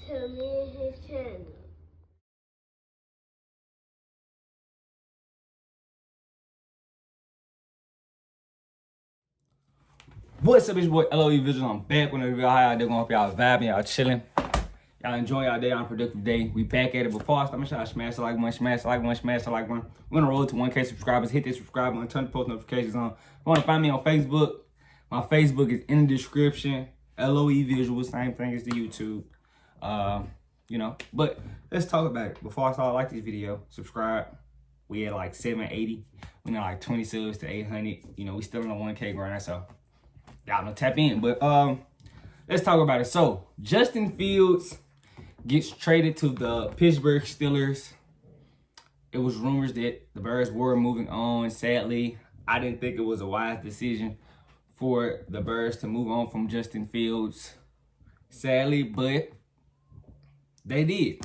to me and his channel. What's up, it's your boy LOE Visual. I'm back with a review. How y'all doing? Hope y'all vibing, y'all chilling. Y'all enjoying y'all day on a productive day. We back at it. Before I start, make sure y'all smash the like button, smash the like button, smash the like button. We're gonna roll to 1K subscribers. Hit that subscribe button, turn the post notifications on. If you wanna find me on Facebook, my Facebook is in the description. LOE Visual, same thing as the YouTube. But let's talk about it. Before I start, like this video, subscribe. We at like 780. We got like 20 subs to 800. We still on the 1K grind, so y'all know, tap in. But let's talk about it. So Justin Fields gets traded to the Pittsburgh Steelers. It was rumors that the Bears were moving on. Sadly, I didn't think it was a wise decision for the Bears to move on from Justin Fields. Sadly, but they did.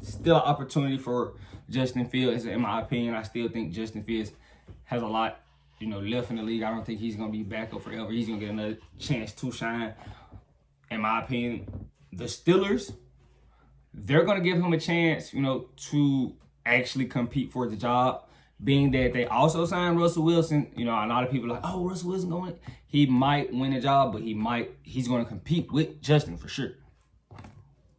Still an opportunity for Justin Fields. In my opinion, I still think Justin Fields has a lot left in the league. I don't think he's going to be back up forever. He's going to get another chance to shine. In my opinion, the Steelers, they're going to give him a chance, to actually compete for the job, being that they also signed Russell Wilson. A lot of people are like, oh, Russell Wilson going, he might win the job, but he's going to compete with Justin for sure.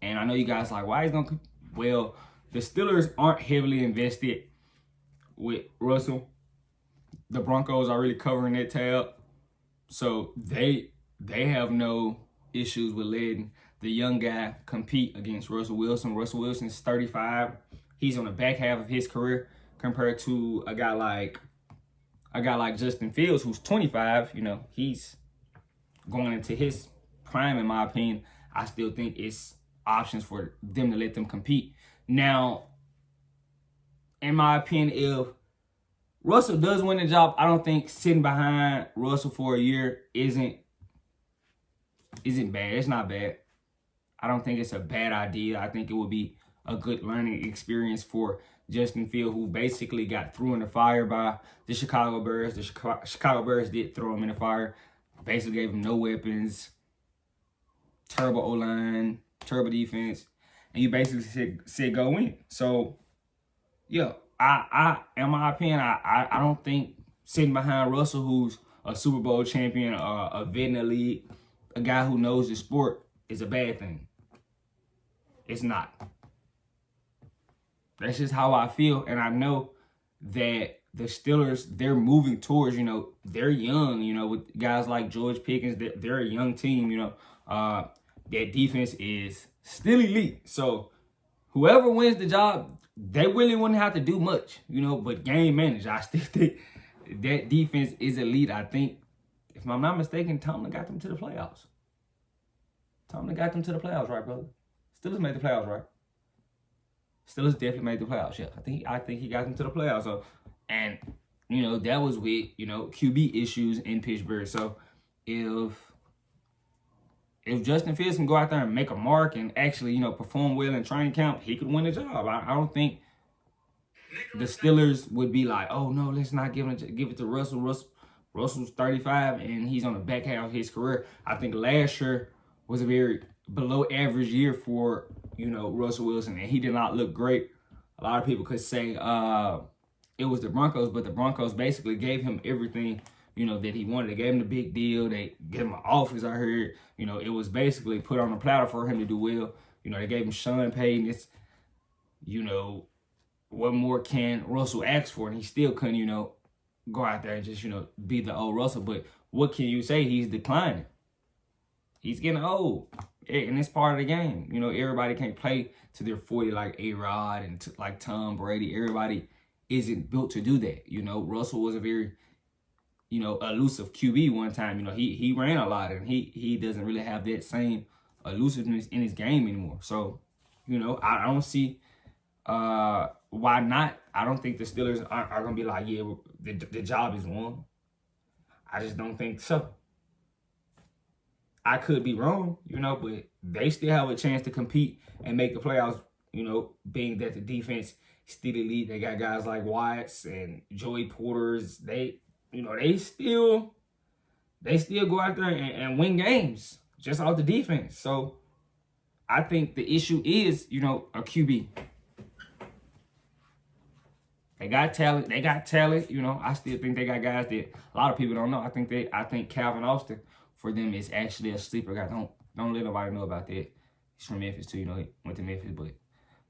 And I know you guys are like, why he's going to compete? Well, the Steelers aren't heavily invested with Russell. The Broncos are really covering that tab. So they have no issues with letting the young guy compete against Russell Wilson. Russell Wilson is 35. He's on the back half of his career compared to a guy like Justin Fields, who's 25. He's going into his prime, in my opinion. I still think it's options for them to let them compete. Now, in my opinion, if Russell does win the job, I don't think sitting behind Russell for a year isn't bad. It's not bad. I don't think it's a bad idea. I think it would be a good learning experience for Justin Fields, who basically got thrown in the fire by the Chicago Bears. The Chicago Bears did throw him in the fire. Basically gave him no weapons, terrible O-line, terrible defense, and you basically said go win. So, yeah. In my opinion, I don't think sitting behind Russell, who's a Super Bowl champion, a vet in the league, a guy who knows the sport, is a bad thing. It's not. That's just how I feel, and I know that the Steelers, they're moving towards, they're young, with guys like George Pickens, they're a young team, their defense is still elite. So whoever wins the job, they really wouldn't have to do much, but game manage. I still think that defense is elite. I think, if I'm not mistaken, Tomlin got them to the playoffs. Tomlin got them to the playoffs, right, brother? Steelers made the playoffs, right? Steelers definitely made the playoffs, yeah. I think he got them to the playoffs. So, and, that was with, QB issues in Pittsburgh. So, if Justin Fields can go out there and make a mark and actually, perform well in training camp, he could win the job. I don't think the Steelers would be like, oh, no, let's not give it to Russell. Russell's 35, and he's on the back half of his career. I think last year was a very below average year for, Russell Wilson, and he did not look great. A lot of people could say it was the Broncos, but the Broncos basically gave him everything that he wanted. They gave him the big deal. They gave him an office, I heard. It was basically put on a platter for him to do well. They gave him Sean Payton. It's, what more can Russell ask for? And he still couldn't, go out there and just, be the old Russell. But what can you say? He's declining. He's getting old. And it's part of the game. Everybody can't play to their 40 like A-Rod and like Tom Brady. Everybody isn't built to do that. Russell was a very elusive QB one time. He ran a lot, and he doesn't really have that same elusiveness in his game anymore. So, I don't see why not. I don't think the Steelers are going to be like, yeah, the job is won. I just don't think so. I could be wrong, but they still have a chance to compete and make the playoffs, being that the defense is still elite. They got guys like Watts and Joey Porters. They still go out there and win games just off the defense. So, I think the issue is, you know, a QB. They got talent. They got talent. You know, I still think they got guys that a lot of people don't know. I think Calvin Austin for them is actually a sleeper guy. Don't let nobody know about that. He's from Memphis too. You know, he went to Memphis, but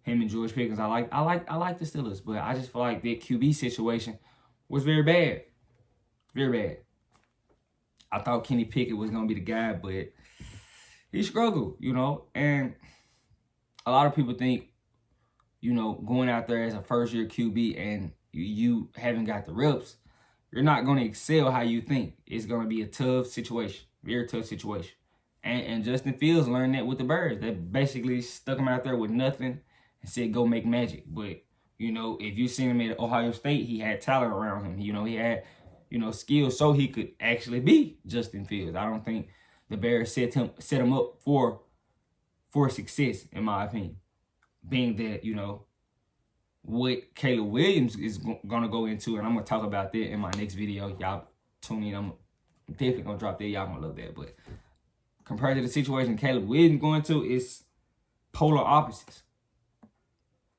him and George Pickens, I like the Steelers, but I just feel like that QB situation was very bad. Very bad. I thought Kenny Pickett was gonna be the guy, but he struggled, you know. And a lot of people think, you know, going out there as a first-year QB and you haven't got the reps, you're not going to excel how you think. It's going to be a tough situation, very tough situation. And Justin Fields learned that with the Birds. They basically stuck him out there with nothing and said, go make magic. But, you know, if you seen him at Ohio State, he had talent around him. You know, he had, you know, skills so he could actually be Justin Fields. I don't think the Bears set him up for success, in my opinion. Being that, you know, what Caleb Williams is going to go into, and I'm going to talk about that in my next video. Y'all tune in. I'm definitely going to drop that. Y'all going to love that. But compared to the situation Caleb Williams going to, it's polar opposites.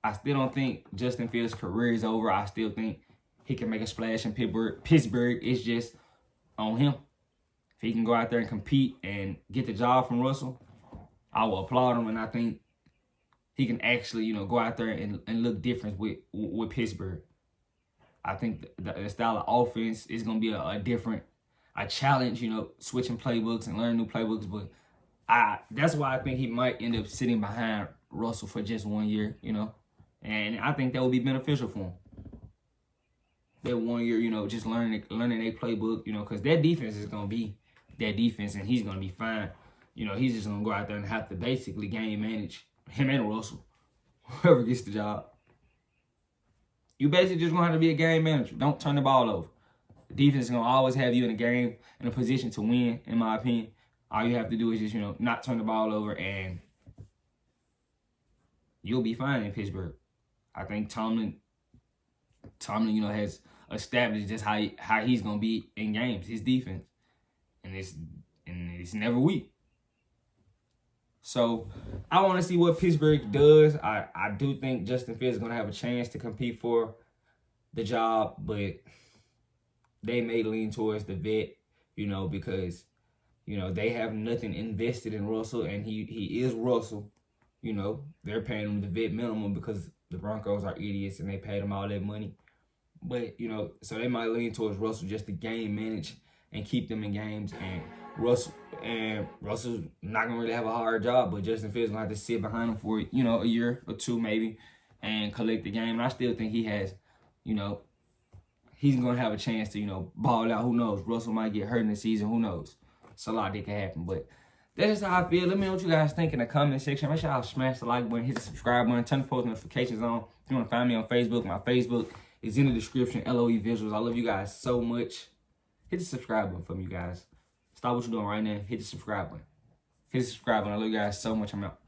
I still don't think Justin Fields' career is over. I still think he can make a splash in Pittsburgh. It's just on him. If he can go out there and compete and get the job from Russell, I will applaud him, and I think he can actually, you know, go out there and look different with Pittsburgh. I think the style of offense is going to be a challenge, you know, switching playbooks and learning new playbooks. But that's why I think he might end up sitting behind Russell for just 1 year, you know. And I think that would be beneficial for him. That 1 year, you know, just learning their playbook, you know, because that defense is going to be that defense, and he's going to be fine. You know, he's just going to go out there and have to basically game manage him and Russell, whoever gets the job. You basically just going to have to be a game manager. Don't turn the ball over. The defense is going to always have you in a game, in a position to win, in my opinion. All you have to do is just, you know, not turn the ball over, and you'll be fine in Pittsburgh. I think Tomlin, you know, has established just how he's going to be in games, his defense. And it's never weak. So I want to see what Pittsburgh does. I do think Justin Fields is going to have a chance to compete for the job, but they may lean towards the vet, you know, because, you know, they have nothing invested in Russell, and he is Russell. You know, they're paying him the vet minimum because the Broncos are idiots and they paid him all that money. But, you know, so they might lean towards Russell just to game manage and keep them in games. And Russell's not going to really have a hard job, but Justin Fields going to have to sit behind him for, you know, a year or two maybe and collect the game. And I still think he has, you know, he's going to have a chance to, you know, ball out. Who knows? Russell might get hurt in the season. Who knows? It's a lot that can happen. But that's just how I feel. Let me know what you guys think in the comment section. Make sure y'all smash the like button, hit the subscribe button, turn the post notifications on. If you want to find me on Facebook, my Facebook is in the description, LOE Visuals. I love you guys so much. Hit the subscribe button for me, you guys. Stop what you're doing right now. Hit the subscribe button. Hit the subscribe button. I love you guys so much. I'm out.